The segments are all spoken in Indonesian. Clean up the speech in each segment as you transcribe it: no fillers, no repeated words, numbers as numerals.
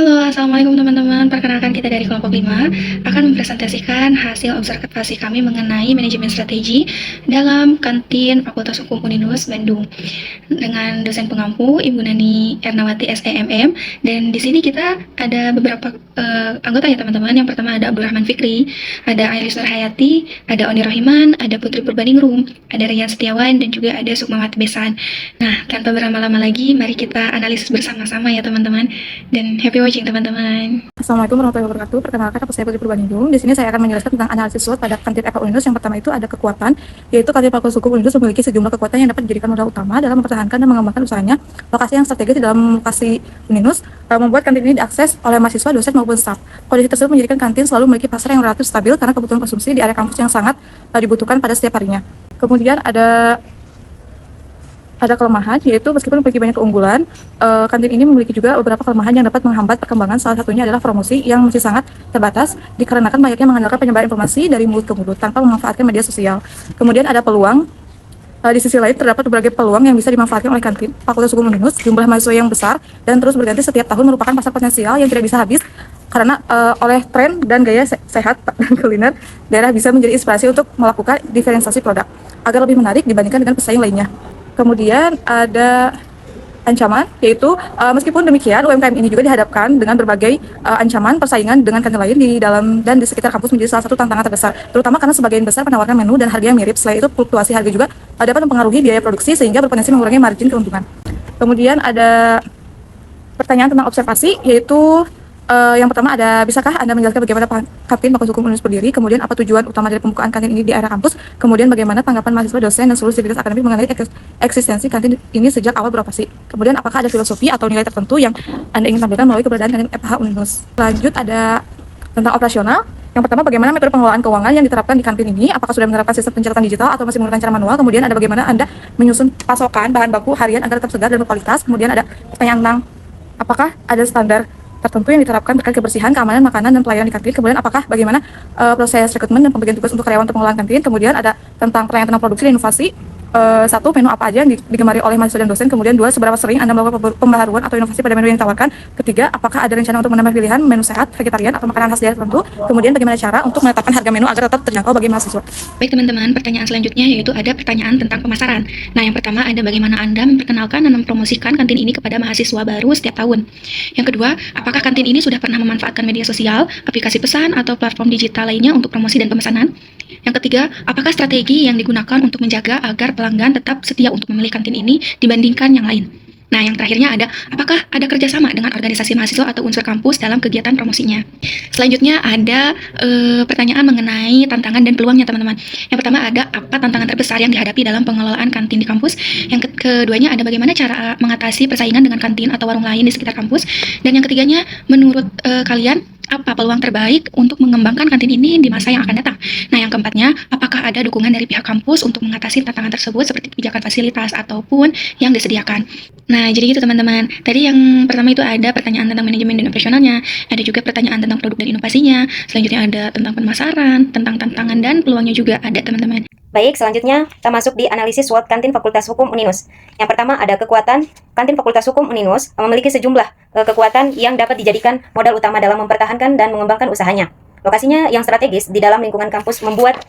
Halo, Assalamualaikum teman-teman. Perkenalkan kita dari kelompok 5 akan mempresentasikan hasil observasi kami mengenai manajemen strategi dalam kantin Fakultas Hukum Uninus Bandung dengan dosen pengampu Ibu Nani Ernawati SEMM. Dan di sini kita ada beberapa anggota ya teman-teman. Yang pertama ada Abdurrahman Fikri, ada Ailis Nurhayati, ada Oni Rohiman, ada Putri Purbaningrum, ada Rian Setiawan, dan juga ada Sukmawati Besan. Nah, tanpa berlama-lama lagi, mari kita analisis bersama-sama ya teman-teman. Dan happy watching teman-teman. Assalamualaikum warahmatullahi wabarakatuh. Perkenalkan, nama saya Putri Purbaningrum. Di sini saya akan menjelaskan tentang analisis SWOT pada kantin FH Uninus. Yang pertama itu ada kekuatan, yaitu kantin Fakultas Hukum Uninus memiliki sejumlah kekuatan yang dapat dijadikan modal utama dalam mempertahankan dan mengembangkan usahanya. Lokasi yang strategis di dalam lokasi Uninus membuat kantin ini diakses oleh mahasiswa, dosen maupun staf. Kondisi tersebut menjadikan kantin selalu memiliki pasar yang relatif stabil karena kebutuhan konsumsi di area kampus yang sangat dibutuhkan pada setiap harinya. Kemudian ada kelemahan, yaitu meskipun memiliki banyak keunggulan, kantin ini memiliki juga beberapa kelemahan yang dapat menghambat perkembangan. Salah satunya adalah promosi yang masih sangat terbatas dikarenakan banyaknya mengandalkan penyebaran informasi dari mulut ke mulut tanpa memanfaatkan media sosial. Kemudian ada peluang. Di sisi lain terdapat berbagai peluang yang bisa dimanfaatkan oleh kantin Fakultas Hukum Uninus. Jumlah mahasiswa yang besar dan terus berganti setiap tahun merupakan pasar potensial yang tidak bisa habis karena oleh tren dan gaya sehat dan kuliner, daerah bisa menjadi inspirasi untuk melakukan diferensiasi produk agar lebih menarik dibandingkan dengan pesaing lainnya. Kemudian ada ancaman, yaitu meskipun demikian UMKM ini juga dihadapkan dengan berbagai ancaman persaingan dengan kantin lain di dalam dan di sekitar kampus menjadi salah satu tantangan terbesar, terutama karena sebagian besar menawarkan menu dan harga yang mirip. Selain itu, fluktuasi harga juga dapat mempengaruhi biaya produksi sehingga berpotensi mengurangi margin keuntungan. Kemudian ada pertanyaan tentang observasi, yaitu yang pertama ada, bisakah Anda menjelaskan bagaimana kantin Fakultas Hukum Uninus berdiri, kemudian apa tujuan utama dari pembukaan kantin ini di area kampus, kemudian bagaimana tanggapan mahasiswa, dosen, dan seluruh sivitas akademik mengenai eksistensi kantin ini sejak awal beroperasi, kemudian apakah ada filosofi atau nilai tertentu yang Anda ingin tampilkan melalui keberadaan kantin FH Uninus. Lanjut ada tentang operasional. Yang pertama, bagaimana metode pengelolaan keuangan yang diterapkan di kantin ini, apakah sudah menerapkan sistem pencatatan digital atau masih menggunakan cara manual, kemudian ada bagaimana Anda menyusun pasokan bahan baku harian agar tetap segar dan berkualitas, kemudian ada pertanyaan tentang apakah ada standar tertentu yang diterapkan terkait kebersihan, keamanan, makanan, dan pelayanan di kantin. Kemudian apakah bagaimana proses rekrutmen dan pembagian tugas untuk karyawan untuk pengelolaan kantin. Kemudian ada tentang pertanyaan tentang produksi dan inovasi. Satu, menu apa aja yang digemari oleh mahasiswa dan dosen. Kemudian dua, seberapa sering Anda melakukan pembaharuan atau inovasi pada menu yang ditawarkan. Ketiga, apakah ada rencana untuk menambah pilihan menu sehat, vegetarian, atau makanan khas daerah tertentu. Kemudian bagaimana cara untuk menetapkan harga menu agar tetap terjangkau bagi mahasiswa. Baik teman-teman, pertanyaan selanjutnya yaitu ada pertanyaan tentang pemasaran. Nah, yang pertama ada bagaimana Anda memperkenalkan dan mempromosikan kantin ini kepada mahasiswa baru setiap tahun. Yang kedua, apakah kantin ini sudah pernah memanfaatkan media sosial, aplikasi pesan, atau platform digital lainnya untuk promosi dan pemesanan? Yang ketiga, apakah strategi yang digunakan untuk menjaga agar pelanggan tetap setia untuk memilih kantin ini dibandingkan yang lain? Nah, yang terakhirnya ada, apakah ada kerjasama dengan organisasi mahasiswa atau unsur kampus dalam kegiatan promosinya? Selanjutnya ada pertanyaan mengenai tantangan dan peluangnya teman-teman. Yang pertama ada, apa tantangan terbesar yang dihadapi dalam pengelolaan kantin di kampus? Yang keduanya ada, bagaimana cara mengatasi persaingan dengan kantin atau warung lain di sekitar kampus? Dan yang ketiganya, menurut kalian, apa peluang terbaik untuk mengembangkan kantin ini di masa yang akan datang? Nah, yang keempatnya, apakah ada dukungan dari pihak kampus untuk mengatasi tantangan tersebut seperti kebijakan fasilitas ataupun yang disediakan? Nah, jadi gitu teman-teman. Tadi yang pertama itu ada pertanyaan tentang manajemen dan operasionalnya, ada juga pertanyaan tentang produk dan inovasinya, selanjutnya ada tentang pemasaran, tentang tantangan dan peluangnya juga ada teman-teman. Baik, selanjutnya kita masuk di analisis SWOT kantin Fakultas Hukum Uninus. Yang pertama ada kekuatan. Kantin Fakultas Hukum Uninus memiliki sejumlah kekuatan yang dapat dijadikan modal utama dalam mempertahankan dan mengembangkan usahanya. Lokasinya yang strategis di dalam lingkungan kampus membuat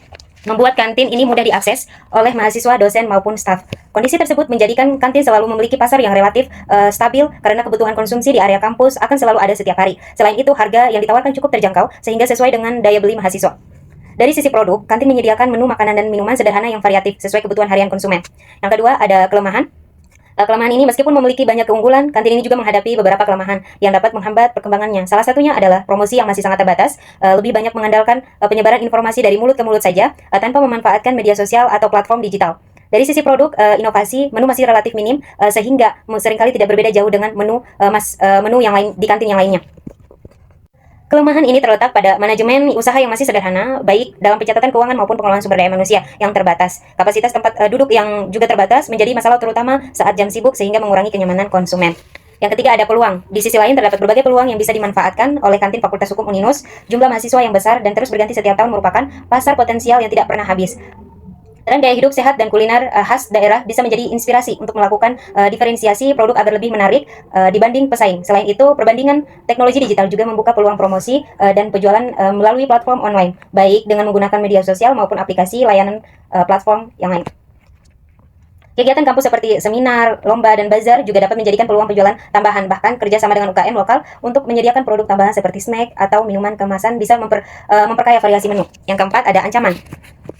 kantin ini mudah diakses oleh mahasiswa, dosen, maupun staf. Kondisi tersebut menjadikan kantin selalu memiliki pasar yang relatif stabil karena kebutuhan konsumsi di area kampus akan selalu ada setiap hari. Selain itu, harga yang ditawarkan cukup terjangkau sehingga sesuai dengan daya beli mahasiswa. Dari sisi produk, kantin menyediakan menu makanan dan minuman sederhana yang variatif sesuai kebutuhan harian konsumen. Yang kedua, ada kelemahan. Kelemahan ini meskipun memiliki banyak keunggulan, kantin ini juga menghadapi beberapa kelemahan yang dapat menghambat perkembangannya. Salah satunya adalah promosi yang masih sangat terbatas, lebih banyak mengandalkan penyebaran informasi dari mulut ke mulut saja, tanpa memanfaatkan media sosial atau platform digital. Dari sisi produk, inovasi, menu masih relatif minim, sehingga seringkali tidak berbeda jauh dengan menu yang lain di kantin yang lainnya. Kelemahan ini terletak pada manajemen usaha yang masih sederhana, baik dalam pencatatan keuangan maupun pengelolaan sumber daya manusia yang terbatas. Kapasitas tempat duduk yang juga terbatas menjadi masalah terutama saat jam sibuk sehingga mengurangi kenyamanan konsumen. Yang ketiga ada peluang. Di sisi lain terdapat berbagai peluang yang bisa dimanfaatkan oleh kantin Fakultas Hukum Uninus. Jumlah mahasiswa yang besar dan terus berganti setiap tahun merupakan pasar potensial yang tidak pernah habis. Dan gaya hidup sehat dan kuliner khas daerah bisa menjadi inspirasi untuk melakukan diferensiasi produk agar lebih menarik dibanding pesaing. Selain itu, perbandingan teknologi digital juga membuka peluang promosi dan penjualan melalui platform online, baik dengan menggunakan media sosial maupun aplikasi layanan platform yang lain. Kegiatan kampus seperti seminar, lomba, dan bazar juga dapat menjadikan peluang penjualan tambahan. Bahkan kerjasama dengan UKM lokal untuk menyediakan produk tambahan seperti snack atau minuman kemasan bisa memperkaya variasi menu. Yang keempat, ada ancaman.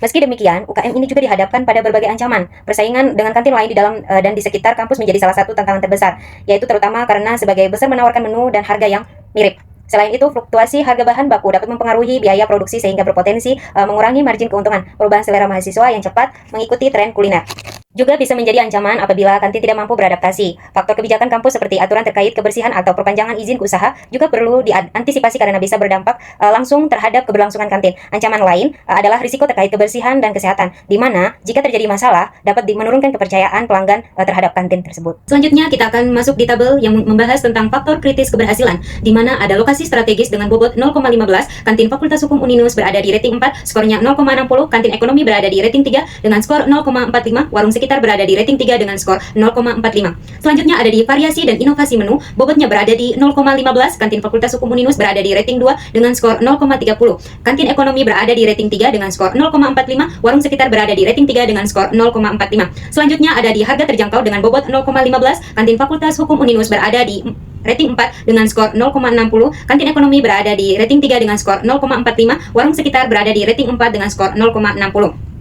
Meski demikian, UKM ini juga dihadapkan pada berbagai ancaman. Persaingan dengan kantin lain di dalam dan di sekitar kampus menjadi salah satu tantangan terbesar, yaitu terutama karena sebagai besar menawarkan menu dan harga yang mirip. Selain itu, fluktuasi harga bahan baku dapat mempengaruhi biaya produksi sehingga berpotensi mengurangi margin keuntungan. Perubahan selera mahasiswa yang cepat mengikuti tren kuliner juga bisa menjadi ancaman apabila kantin tidak mampu beradaptasi. Faktor kebijakan kampus seperti aturan terkait kebersihan atau perpanjangan izin usaha juga perlu diantisipasi karena bisa berdampak langsung terhadap keberlangsungan kantin. Ancaman lain adalah risiko terkait kebersihan dan kesehatan, di mana jika terjadi masalah dapat menurunkan kepercayaan pelanggan terhadap kantin tersebut. Selanjutnya kita akan masuk di tabel yang membahas tentang faktor kritis keberhasilan, di mana ada lokasi strategis dengan bobot 0,15, kantin Fakultas Hukum Uninus berada di rating 4, skornya 0,60, kantin ekonomi berada di rating 3 dengan skor 0,45, warung sekitar berada di rating 3 dengan skor 0,45. Selanjutnya ada di variasi dan inovasi menu, bobotnya berada di 0,15, kantin Fakultas Hukum Uninus berada di rating 2 dengan skor 0,30. Kantin ekonomi berada di rating 3 dengan skor 0,45, warung sekitar berada di rating 3 dengan skor 0,45. Selanjutnya ada di harga terjangkau dengan bobot 0,15, kantin Fakultas Hukum Uninus berada di rating 4 dengan skor 0,60, kantin ekonomi berada di rating 3 dengan skor 0,45, warung sekitar berada di rating 4 dengan skor 0,60.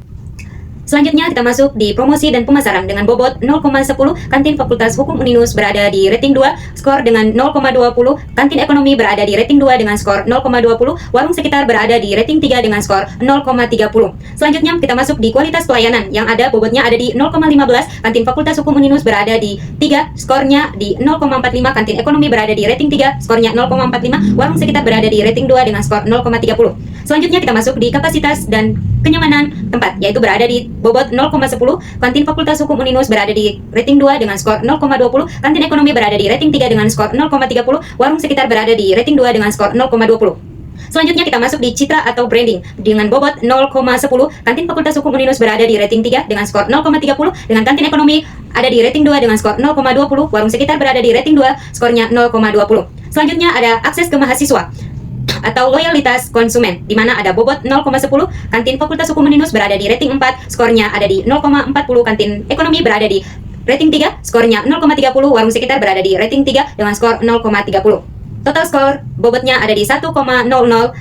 Selanjutnya kita masuk di promosi dan pemasaran dengan bobot 0,10, kantin Fakultas Hukum Uninus berada di rating 2, skor dengan 0,20, kantin ekonomi berada di rating 2 dengan skor 0,20, warung sekitar berada di rating 3 dengan skor 0,30. Selanjutnya kita masuk di kualitas pelayanan yang ada bobotnya ada di 0,15, kantin Fakultas Hukum Uninus berada di 3, skornya di 0,45, kantin ekonomi berada di rating 3, skornya 0,45, warung sekitar berada di rating 2 dengan skor 0,30. Selanjutnya kita masuk di kapasitas dan kenyamanan tempat, yaitu berada di bobot 0,10, kantin Fakultas Hukum Uninus berada di rating 2 dengan skor 0,20, kantin ekonomi berada di rating 3 dengan skor 0,30, warung sekitar berada di rating 2 dengan skor 0,20. Selanjutnya kita masuk di citra atau branding dengan bobot 0,10, kantin Fakultas Hukum Uninus berada di rating 3 dengan skor 0,30, dengan kantin ekonomi ada di rating 2 dengan skor 0,20, warung sekitar berada di rating 2, skornya 0,20. Selanjutnya ada akses ke mahasiswa atau loyalitas konsumen, di mana ada bobot 0,10, kantin Fakultas Hukum Uninus berada di rating 4, skornya ada di 0,40, kantin ekonomi berada di rating 3, skornya 0,30, warung sekitar berada di rating 3 dengan skor 0,30. Total skor bobotnya ada di 1,00,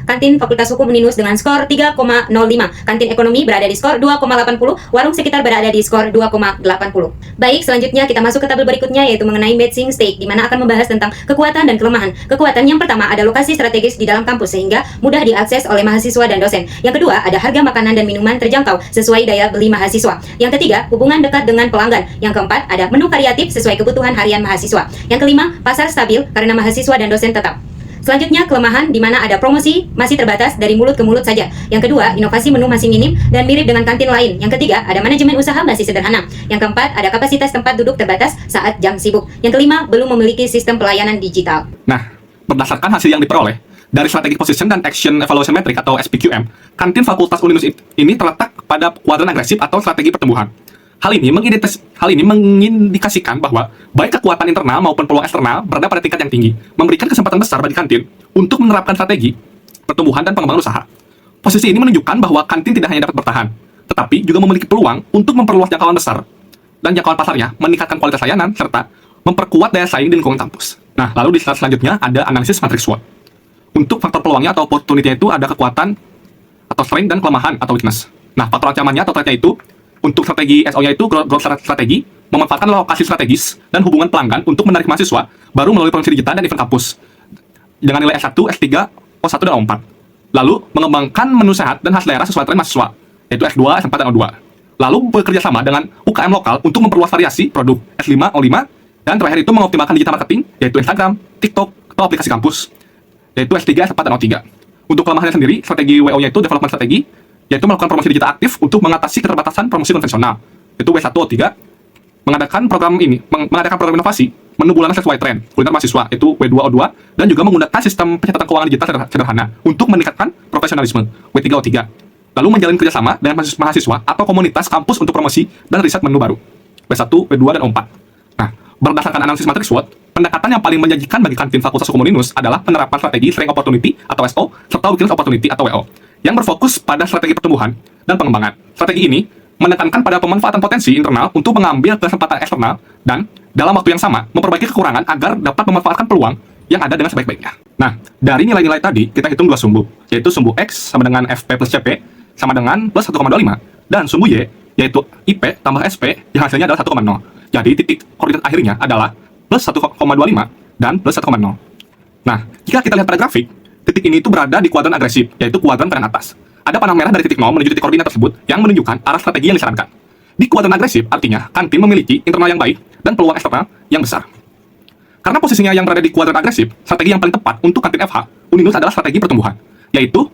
kantin Fakultas Hukum Uninus dengan skor 3,05, kantin ekonomi berada di skor 2,80, warung sekitar berada di skor 2,80. Baik, selanjutnya kita masuk ke tabel berikutnya, yaitu mengenai matching stake, di mana akan membahas tentang kekuatan dan kelemahan. Kekuatan yang pertama ada lokasi strategis di dalam kampus sehingga mudah diakses oleh mahasiswa dan dosen. Yang kedua ada harga makanan dan minuman terjangkau sesuai daya beli mahasiswa. Yang ketiga hubungan dekat dengan pelanggan. Yang keempat ada menu variatif sesuai kebutuhan harian mahasiswa. Yang kelima pasar stabil karena mahasiswa dan dosen tetap. Selanjutnya kelemahan, di mana ada promosi masih terbatas dari mulut ke mulut saja. Yang kedua, inovasi menu masih minim dan mirip dengan kantin lain. Yang ketiga, ada manajemen usaha masih sederhana. Yang keempat, ada kapasitas tempat duduk terbatas saat jam sibuk. Yang kelima, belum memiliki sistem pelayanan digital. Nah, berdasarkan hasil yang diperoleh dari Strategic Position dan Action Evaluation Metric atau SPQM, kantin Fakultas Uninus ini terletak pada kuadran agresif atau strategi pertumbuhan. Hal ini mengindikasikan bahwa baik kekuatan internal maupun peluang eksternal berada pada tingkat yang tinggi, memberikan kesempatan besar bagi kantin untuk menerapkan strategi pertumbuhan dan pengembangan usaha. Posisi ini menunjukkan bahwa kantin tidak hanya dapat bertahan, tetapi juga memiliki peluang untuk memperluas jangkauan besar dan jangkauan pasarnya, meningkatkan kualitas layanan, serta memperkuat daya saing di lingkungan kampus. Nah, lalu di slide selanjutnya ada analisis matriks SWOT. Untuk faktor peluangnya atau opportunity itu ada kekuatan atau strength dan kelemahan atau weakness. Nah, faktor ancamannya atau threat-nya itu untuk strategi SO-nya itu growth strategi, memanfaatkan lokasi strategis dan hubungan pelanggan untuk menarik mahasiswa baru melalui promosi digital dan event kampus dengan nilai S1, S3, O1 dan O4. Lalu mengembangkan menu sehat dan khas daerah sesuai tren mahasiswa, yaitu S2, S4 dan O2. Lalu bekerja sama dengan UKM lokal untuk memperluas variasi produk S5, O5, dan terakhir itu mengoptimalkan digital marketing, yaitu Instagram, TikTok, atau aplikasi kampus, yaitu S3, S4 dan O3. Untuk kelemahannya sendiri, strategi WO-nya itu development strategi, yaitu melakukan promosi digital aktif untuk mengatasi keterbatasan promosi konvensional, yaitu W1 O3, mengadakan program inovasi, menu bulanan sesuai tren, kuliner mahasiswa, yaitu W2 O2, dan juga menggunakan sistem pencatatan keuangan digital sederhana untuk meningkatkan profesionalisme, W3 O3. lalu menjalin kerjasama dengan mahasiswa atau komunitas kampus untuk promosi dan riset menu baru, B1, B2, dan O4. Nah, berdasarkan analisis matriks SWOT, pendekatan yang paling menjanjikan bagi kantin Fakultas Hukum Uninus adalah penerapan strategi Strength Opportunity atau SO, serta Weakness Opportunity atau WO, yang berfokus pada strategi pertumbuhan dan pengembangan. Strategi ini menekankan pada pemanfaatan potensi internal untuk mengambil kesempatan eksternal dan dalam waktu yang sama memperbaiki kekurangan agar dapat memanfaatkan peluang yang ada dengan sebaik-baiknya. Nah, dari nilai-nilai tadi kita hitung dua sumbu, yaitu sumbu X sama dengan FP plus CP sama dengan plus 1,25, dan sumbu Y yaitu IP tambah SP yang hasilnya adalah 1,0. Jadi titik koordinat akhirnya adalah plus 1,25 dan plus 1,0. Nah, jika kita lihat pada grafik, titik ini itu berada di kuadran agresif, yaitu kuadran kanan atas. Ada panah merah dari titik 0 menuju titik koordinat tersebut yang menunjukkan arah strategi yang disarankan. Di kuadran agresif artinya kantin memiliki internal yang baik dan peluang eksternal yang besar. Karena posisinya yang berada di kuadran agresif, strategi yang paling tepat untuk kantin FH Uninus adalah strategi pertumbuhan, yaitu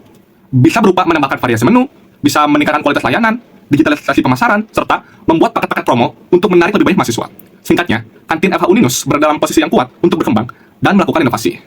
bisa berupa menambahkan variasi menu, bisa meningkatkan kualitas layanan, digitalisasi pemasaran, serta membuat paket-paket promo untuk menarik lebih banyak mahasiswa. Singkatnya, kantin FH Uninus berada dalam posisi yang kuat untuk berkembang dan melakukan inovasi.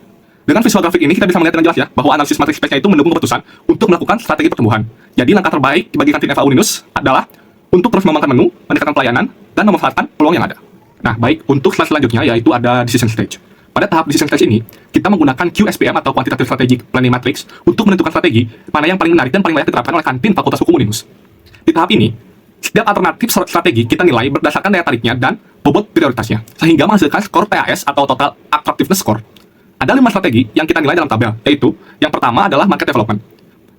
Dengan visual grafik ini kita bisa melihat dengan jelas ya bahwa analisis matriks space-nya itu mendukung keputusan untuk melakukan strategi pertumbuhan. Jadi langkah terbaik bagi kantin FH Uninus adalah untuk terus mengembangkan menu, meningkatkan pelayanan, dan memanfaatkan peluang yang ada. Nah, baik, untuk slide selanjutnya yaitu ada decision stage. Pada tahap decision stage ini, kita menggunakan QSPM atau Quantitative Strategic Planning Matrix untuk menentukan strategi mana yang paling menarik dan paling layak diterapkan oleh kantin Fakultas Hukum Uninus. Di tahap ini, setiap alternatif strategi kita nilai berdasarkan daya tariknya dan bobot prioritasnya, sehingga menghasilkan skor TAS atau Total Attractiveness Score. Ada 5 strategi yang kita nilai dalam tabel, yaitu yang pertama adalah market development,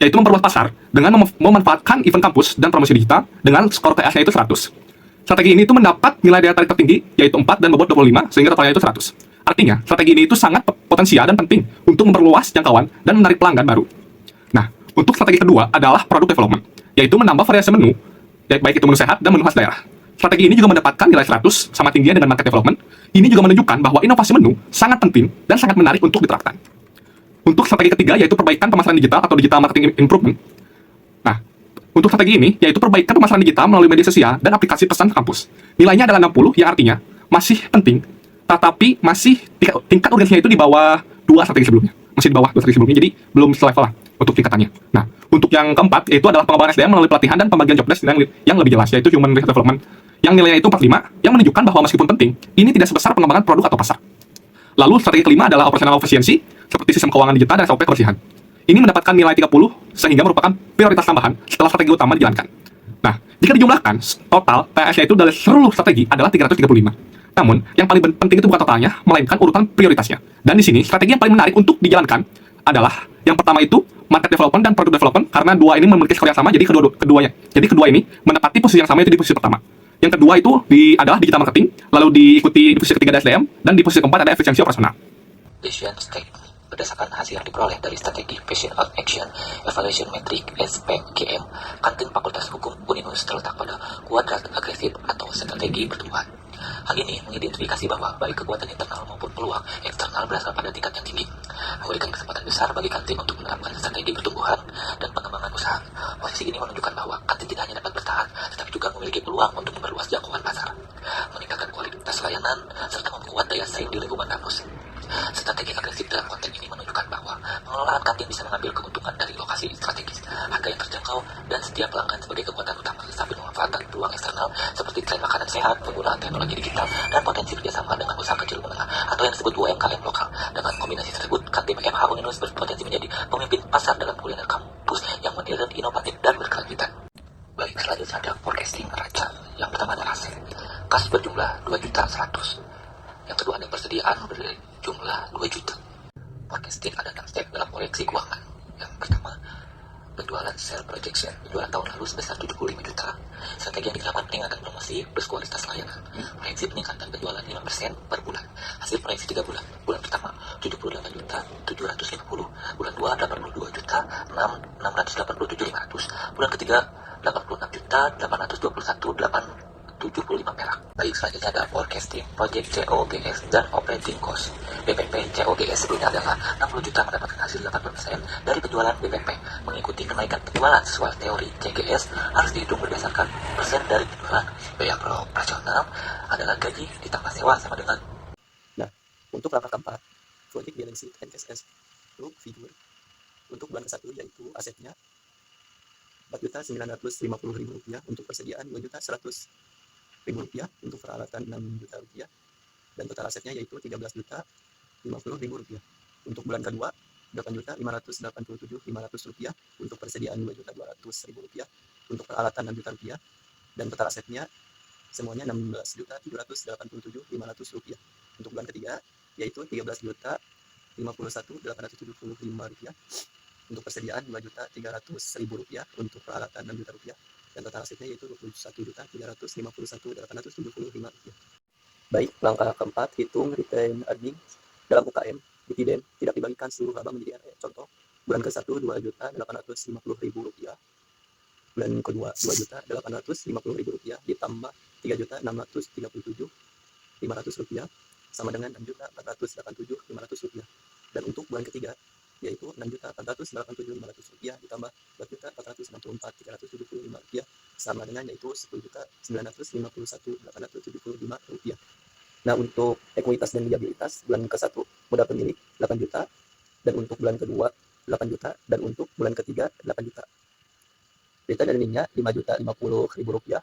yaitu memperluas pasar dengan memanfaatkan event kampus dan promosi digital dengan skor TAS-nya itu 100. Strategi ini itu mendapat nilai daya tarik tertinggi, yaitu 4 dan bobot 25, sehingga totalnya itu 100. Artinya, strategi ini itu sangat potensial dan penting untuk memperluas jangkauan dan menarik pelanggan baru. Nah, untuk strategi kedua adalah product development, yaitu menambah variasi menu, baik itu menu sehat dan menu khas daerah. Strategi ini juga mendapatkan nilai 100, sama tingginya dengan market development. Ini juga menunjukkan bahwa inovasi menu sangat penting dan sangat menarik untuk diterapkan. Untuk strategi ketiga, yaitu perbaikan pemasaran digital atau digital marketing improvement. Nah, untuk strategi ini, yaitu perbaikan pemasaran digital melalui media sosial dan aplikasi pesan kampus. Nilainya adalah 60, yang artinya masih penting, tetapi masih tingkat urgensinya itu di bawah 2 strategi sebelumnya. Masih di bawah 2 strategi sebelumnya, jadi belum selevel lah untuk tingkatannya. Nah, untuk yang keempat, yaitu adalah pengembangan SDM melalui pelatihan dan pembagian job desk yang lebih jelas, yaitu Human Resource Development, yang nilainya itu 45, yang menunjukkan bahwa meskipun penting, ini tidak sebesar pengembangan produk atau pasar. Lalu, strategi kelima adalah operational efficiency, seperti sistem keuangan digital dan SOP kebersihan. Ini mendapatkan nilai 30, sehingga merupakan prioritas tambahan setelah strategi utama dijalankan. Nah, jika dijumlahkan, total TAS-nya itu dari seluruh strategi adalah 335. Namun, yang paling penting itu bukan totalnya, melainkan urutan prioritasnya. Dan di sini, strategi yang paling menarik untuk dijalankan adalah yang pertama itu market development dan product development, karena dua ini memiliki skor yang sama, jadi kedua ini menempati posisi yang sama, yaitu di posisi pertama. Yang kedua itu adalah digital marketing, lalu diikuti di posisi ketiga ada SDM, dan di posisi keempat ada efisiensi operasional. Decision state berdasarkan hasil yang diperoleh dari strategi Patient of Action Evaluation Metric SPGM, kantin Fakultas Hukum Uninus terletak pada kuadrat agresif atau strategi pertumbuhan. Hal ini mengidentifikasi bahwa baik kekuatan internal maupun peluang eksternal berasal pada tingkat yang tinggi, memberikan kesempatan besar bagi kantin untuk menerapkan strategi pertumbuhan dan pengembangan usaha. Posisi ini menunjukkan bahwa kantin tidak hanya dapat bertahan, tetapi juga memiliki peluang untuk memperluas jangkauan pasar, meningkatkan kualitas layanan, serta memperkuat daya saing di lingkungan kampus. Strategi agresif dalam konteks ini menunjukkan bahwa pengelolaan kantin bisa mengambil keuntungan dari lokasi strategis, harga yang terjangkau, dan setiap pelanggan sebagai kekuatan utama, sambil memanfaatkan peluang eksternal seperti tren makanan sehat, penggunaan teknologi digital, dan potensi kerjasama dengan usaha kecil menengah atau yang disebut UMKM lokal. Dengan kombinasi tersebut, kantin FH Uninus berpotensi menjadi pemimpin pasar dalam kuliner kampus yang modern, inovatif, dan berkelanjutan. Baik, selanjutnya ada forecasting neraca. Yang pertama ada aset. Kas berjumlah 2.100.000. Yang kedua ada persediaan berjumlah 2 juta. Forecasting ada 6 step dalam proyeksi keuangan. Yang pertama, penjualan sale projection. Penjualan tahun lalu sebesar 75 juta. Strategi yang diterapkan peningkatan promosi plus kualitas layanan. Proyeksi peningkatan penjualan 5% per bulan. Hasil proyeksi 3 bulan. Bulan pertama 78 juta 750. Bulan 2 82 juta 687.500. Bulan ketiga 86 juta 821.875 perak. Baik, selanjutnya ada forecasting, project COGS, dan operating cost. BPP COGS sebelumnya adalah 60 juta mendapatkan hasil 80% dari penjualan BPP. Mengikuti kenaikan penjualan sesuai teori CGS harus dihitung berdasarkan persen dari penjualan. Biaya operasional adalah gaji ditambah sewa sama dengan. Nah, untuk langkah keempat, project balance sheet and cash look figure. Untuk bulan ke-1 yaitu asetnya Rp4.950.000 untuk persediaan Rp2.100.000 untuk peralatan Rp6 juta dan total asetnya yaitu Rp13.050.000. Untuk bulan kedua Rp8.587.500 untuk persediaan Rp2.200.000 untuk peralatan Rp6 juta dan total asetnya semuanya Rp16.387.500. Untuk bulan ketiga yaitu Rp13.051.875 untuk persediaan Rp2.300.000 untuk peralatan Rp6 juta dan total asetnya yaitu Rp21.351.875. Baik, langkah keempat, hitung retain earnings dalam UKM. Dividen tidak dibagikan seluruh laba menjadi RE. Contoh, bulan ke-1 Rp2.850.000, bulan kedua Rp2.850.000 ditambah Rp3.637.500 sama dengan Rp6.487.500. Dan untuk bulan ketiga yaitu Rp6.487.500 ditambah Rp4.464.375 sama dengan yaitu Rp10.951.875. Nah, untuk ekuitas dan liabilitas bulan ke-1 modal pemilik 8 juta dan untuk bulan kedua 8 juta dan untuk bulan ketiga 8 juta. Return earningnya Rp5.050.000.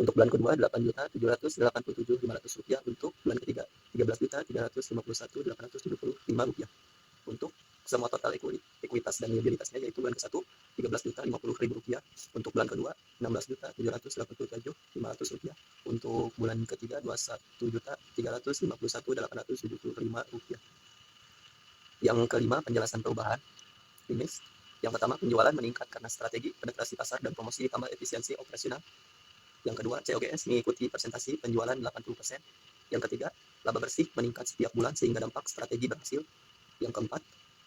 Untuk bulan kedua Rp8.787.500. Untuk bulan ketiga Rp13.351.875. Untuk semua total ekuitas dan liabilitasnya yaitu bulan ke-1 Rp13.050.000. Untuk bulan kedua Rp16.787.500. Untuk bulan ketiga Rp21.351.875. Yang kelima, penjelasan perubahan. Yang pertama, penjualan meningkat karena strategi penetrasi pasar dan promosi ditambah efisiensi operasional. Yang kedua, COGS mengikuti persentase penjualan 80%. Yang ketiga, laba bersih meningkat setiap bulan sehingga dampak strategi berhasil. Yang keempat,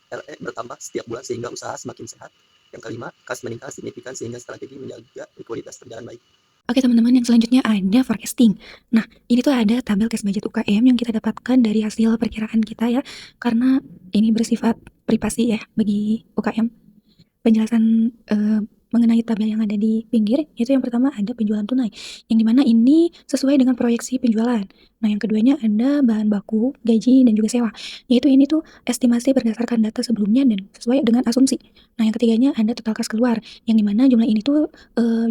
RE bertambah setiap bulan sehingga usaha semakin sehat. Yang kelima, kas meningkat signifikan sehingga strategi menjaga likuiditas berjalan baik. Oke teman-teman, yang selanjutnya ada forecasting. Nah, ini tuh ada tabel cash budget UKM yang kita dapatkan dari hasil perkiraan kita ya, karena ini bersifat privasi ya bagi UKM. Penjelasan mengenai tabel yang ada di pinggir, yaitu yang pertama ada penjualan tunai, yang dimana ini sesuai dengan proyeksi penjualan. Nah, yang keduanya ada bahan baku, gaji, dan juga sewa, yaitu ini tuh estimasi berdasarkan data sebelumnya dan sesuai dengan asumsi. Nah, yang ketiganya ada total kas keluar, yang dimana jumlah ini tuh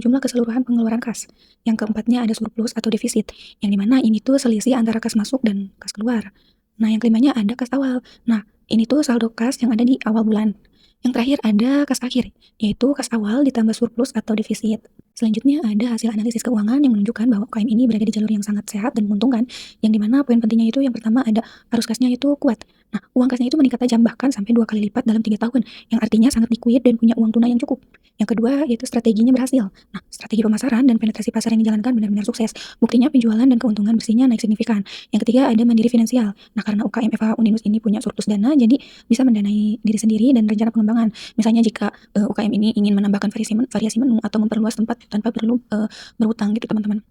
jumlah keseluruhan pengeluaran kas. Yang keempatnya ada surplus atau defisit, yang dimana ini tuh selisih antara kas masuk dan kas keluar. Nah, yang kelimanya ada kas awal. Nah, ini tuh saldo kas yang ada di awal bulan. Yang terakhir ada kas akhir, yaitu kas awal ditambah surplus atau defisit. Selanjutnya ada hasil analisis keuangan yang menunjukkan bahwa UKM ini berada di jalur yang sangat sehat dan menguntungkan, yang dimana poin pentingnya itu yang pertama ada arus kasnya itu kuat. Nah, uang kasnya itu meningkat tajam bahkan sampai 2 kali lipat dalam 3 tahun, yang artinya sangat liquid dan punya uang tunai yang cukup. Yang kedua yaitu strateginya berhasil. Nah, strategi pemasaran dan penetrasi pasar yang dijalankan benar-benar sukses. Buktinya penjualan dan keuntungan bersihnya naik signifikan. Yang ketiga ada mandiri finansial. Nah, karena UKM FH Uninus ini punya surplus dana, jadi bisa mendanai diri sendiri dan rencana pengembangan. Misalnya jika UKM ini ingin menambahkan variasi menu atau memperluas tempat tanpa perlu berutang gitu teman-teman.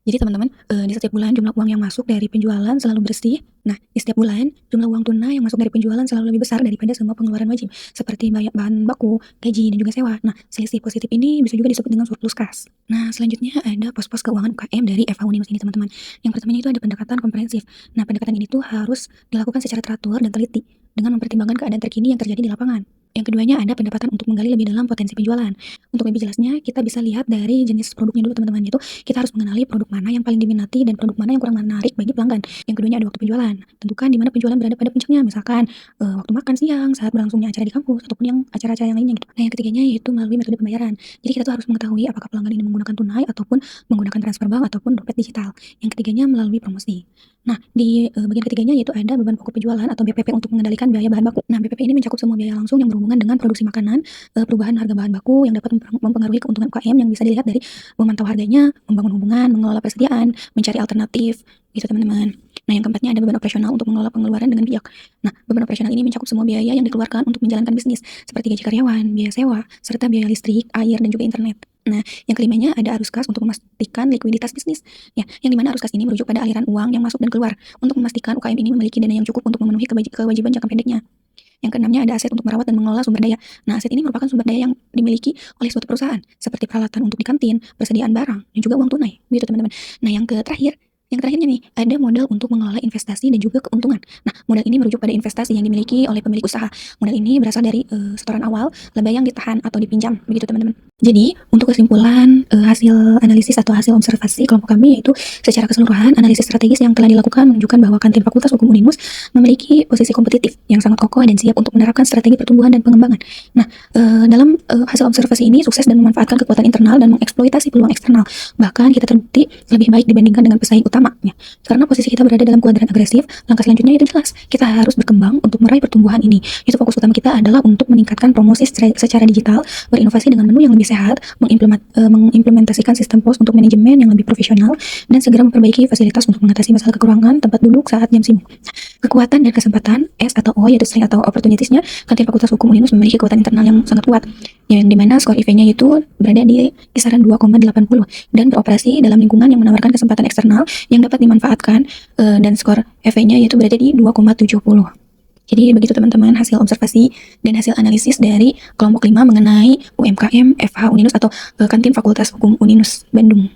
Jadi teman-teman, di setiap bulan jumlah uang yang masuk dari penjualan selalu bersih. Nah, di setiap bulan jumlah uang tunai yang masuk dari penjualan selalu lebih besar daripada semua pengeluaran wajib, seperti bahan baku, gaji, dan juga sewa. Nah, selisih positif ini bisa juga disebut dengan surplus kas. Nah, selanjutnya ada pos-pos keuangan UKM dari FH Uninus ini teman-teman. Yang pertamanya itu ada pendekatan komprehensif. Nah, pendekatan ini tuh harus dilakukan secara teratur dan teliti dengan mempertimbangkan keadaan terkini yang terjadi di lapangan. Yang keduanya ada pendapatan untuk menggali lebih dalam potensi penjualan. Untuk lebih jelasnya, kita bisa lihat dari jenis produknya dulu teman-teman, yaitu kita harus mengenali produk mana yang paling diminati dan produk mana yang kurang menarik bagi pelanggan. Yang keduanya ada waktu penjualan. Tentukan di mana penjualan berada pada puncaknya, misalkan waktu makan siang, saat berlangsungnya acara di kampus, ataupun yang acara-acara yang lainnya gitu. Nah, yang ketiganya yaitu melalui metode pembayaran. Jadi kita tuh harus mengetahui apakah pelanggan ini menggunakan tunai ataupun menggunakan transfer bank ataupun dompet digital. Yang ketiganya melalui promosi. Nah, di bagian ketiganya yaitu ada beban pokok penjualan atau BPP untuk mengendalikan biaya bahan baku. Nah, BPP ini mencakup semua biaya langsung yang berhubungan dengan produksi makanan, perubahan harga bahan baku yang dapat mempengaruhi keuntungan UKM yang bisa dilihat dari memantau harganya, membangun hubungan, mengelola persediaan, mencari alternatif, gitu teman-teman. Nah, yang keempatnya ada beban operasional untuk mengelola pengeluaran dengan bijak. Nah, beban operasional ini mencakup semua biaya yang dikeluarkan untuk menjalankan bisnis, seperti gaji karyawan, biaya sewa, serta biaya listrik, air, dan juga internet. Nah, yang kelimanya ada arus kas untuk memastikan likuiditas bisnis. Ya, yang dimana arus kas ini merujuk pada aliran uang yang masuk dan keluar untuk memastikan UKM ini memiliki dana yang cukup untuk memenuhi kewajiban jangka pendeknya. Yang keenamnya ada aset untuk merawat dan mengelola sumber daya. Nah, aset ini merupakan sumber daya yang dimiliki oleh suatu perusahaan, seperti peralatan untuk di kantin, persediaan barang, dan juga uang tunai. Begitu teman-teman. Nah, yang terakhir Yang terakhirnya nih, ada modal untuk mengelola investasi dan juga keuntungan. Nah, modal ini merujuk pada investasi yang dimiliki oleh pemilik usaha. Modal ini berasal dari setoran awal, laba yang ditahan atau dipinjam, begitu teman-teman. Jadi, untuk kesimpulan hasil analisis atau hasil observasi kelompok kami yaitu secara keseluruhan analisis strategis yang telah dilakukan menunjukkan bahwa kantin Fakultas Hukum Uninus memiliki posisi kompetitif yang sangat kokoh dan siap untuk menerapkan strategi pertumbuhan dan pengembangan. Nah, dalam hasil observasi ini sukses dan memanfaatkan kekuatan internal dan mengeksploitasi peluang eksternal. Bahkan kita terbukti lebih baik dibandingkan dengan pesaing utamanya. Karena posisi kita berada dalam kuadran agresif, langkah selanjutnya itu jelas. Kita harus berkembang untuk meraih pertumbuhan ini. Itu fokus utama kita adalah untuk meningkatkan promosi secara digital, berinovasi dengan menu yang lebih sehat, mengimplementasikan sistem pos untuk manajemen yang lebih profesional, dan segera memperbaiki fasilitas untuk mengatasi masalah kekurangan tempat duduk saat jam sibuk. Kekuatan dan kesempatan S atau O yaitu strength atau opportunities-nya, kantin Fakultas Hukum Uninus memiliki kekuatan internal yang sangat kuat, yang dimana skor IV-nya itu berada di kisaran 2,80 dan beroperasi dalam lingkungan yang menawarkan kesempatan eksternal yang dapat dimanfaatkan, dan skor EV-nya yaitu berada di 2,70. Jadi begitu teman-teman hasil observasi dan hasil analisis dari kelompok 5 mengenai UMKM FH Uninus atau kantin Fakultas Hukum Uninus Bandung.